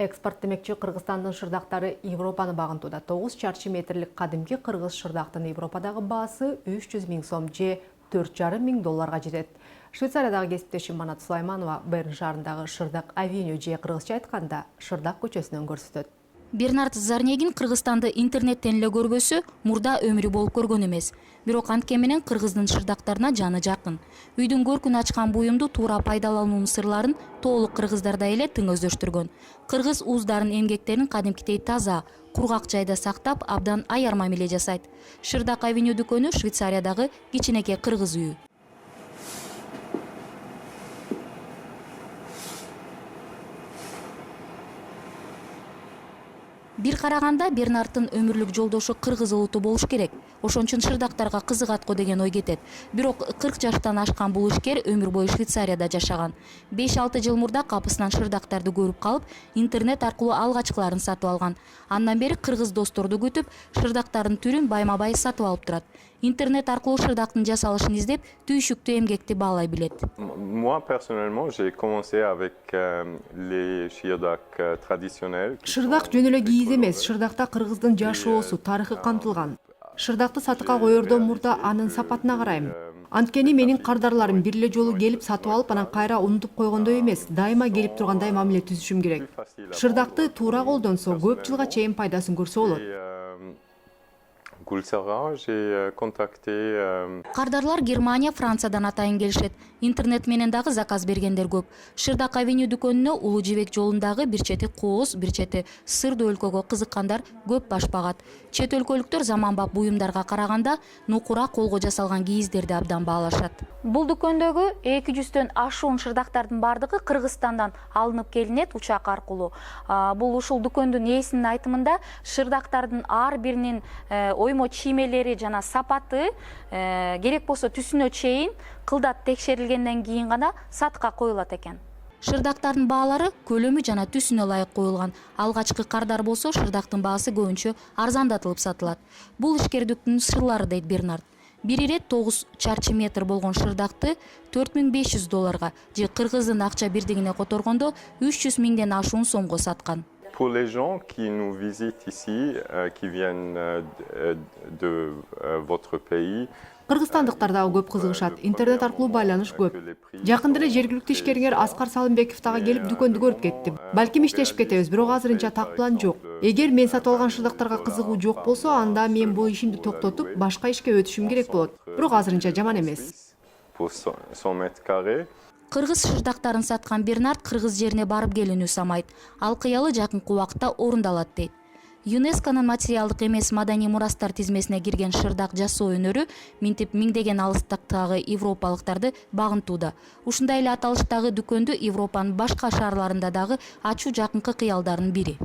Экспорт демекчи Кыргызстандын шырдактары Европаны багынтууда. 9 чарчы метрлик кадимки кыргыз шырдактын Европадагы баасы 300 000 сом же $4,500 жетет. Швейцариядагы кесиптешим Манат Сулайманова Берн шаарындагы Шырдак авеню же кыргызча айтканда Шырдак көчөсүнөн көрсөтөт. Бернард Зарнегин Кыргызстанды интернеттен эле көрбөсө, мурда өмүрү болуп көргөн эмес. Бирок антке менен кыргыздын шырдактарына жаны жакын. Үйдүн көркүн ачкан буюмду туура пайдалануунун сырларын толук кыргыздарда эле тың өздөштүргөн. Кыргыз уздарын эмгектерин кадимкидей таза, кургак жайда сактап, абдан аяр мамиле жасайт. Шырдак авеню дүкөнү Швейцариядагы кичинекей кыргыз үйү. Бир караганда Бернардтын өмүрлүк жолдошу кыргыз улуту болуш керек. Ошон үчүн шырдактарга кызыгат го деген ой кетет. Бирок 40 жаштан ашкан бул ишкер өмүр бою Швейцарияда жашаган. 5-6 жыл мурда капысынан шырдактарды көрүп калып, интернет аркылуу алгачкыларын сатып алган. Андан бери кыргыз досторду күтүп, шырдактардын түрүн байма-бай сатып алып турат. Интернет аркылуу шырдактын жасалышын издеп, түйшүктүү эмгекти баалай билет. Moi personnellement, j'ai commencé avec les shirdak traditionnels. Шырдак жөн эле кийиз эмес, шырдакта кыргыздын жашоосу, тарыхы камтылган. Шырдакты сатыкка коердон мурда анын сапатына карайм. Анткени менин кардарларым бир эле жолу келип сатып алып, анан кайра унутуп койгондой эмес, дайыма келип тургандай мамиле түзүшүм керек. Шырдакты туура колдонсо, көп жылга чейин пайдасын көрсө болот. J'ai contacté. Кардарлар Германия, Франциядан атайын келишет. Интернет менен дагы заказ бергендер көп. Шырдак авеню дүкөнүнө Улуу Жибек жолундагы бир чети кооз, бир чети сырдуу өлкөгө кызыккандар көп баш багат. Чет өлкөлүктөр заманбап буюмдарга караганда нукура колго жасалган кийиздерди абдан баалашат. Бул дүкөндөгү 200төн ашуун шырдактардын бардыгы Кыргызстандан алынып келинет учак аркылуу. Бул ушул дүкөндүн ээсинин айтымында шырдактардын ар биринин оймо чиймелери жана сапаты керек болсо түсүнө чейин кылдат текшерилгенден кийин гана сатыкка коюлат экен. Шырдактардын баалары көлөмү жана түсүнө ылайык коюлган. Алгачкы кардар болсо шырдактын баасы көбүнчө арзандатылып сатылат. Бул ишкердиктин сырлары дейт Бернард. Бир ирет 9 чарчы метр болгон шырдакты $4,500 же кыргыздын акча бирдигине которгондо 300 000ден ашуун сомго саткан. Pour les gens qui nous visitent ici, qui viennent de votre pays. Кыргызстандыктар дагы көп кызыгышат. Интернет аркылуу байланыш көп. Жакында эле жергиликтүү ишкергер Аскар Салымбеков дагы келип дүкөндү көрүп кетти. Балким иштешип кетебиз, бирок азырынча так план жок. Эгер мен сатып алган шырдактарга кызыгуу жок болсо, анда мен бул ишимди токтотуп, башка ишке өтүшүм керек болот. Бирок азырынча жаман эмес. Кыргыз шырдактарын саткан Бернард кыргыз жерине барып келүүнү самайт. Ал кыялы жакынкы убакытта орундалат дейт. ЮНЕСКОнун материалдык эмес маданий мурастар тизмесине кирген шырдак жасоо өнөрү минтип миңдеген алыстыктагы европалыктарды багынтууда. Ушундай эле аталыштагы дүкөндү Европанын башка шаарларында дагы ачуу жакынкы кыялдардын бири.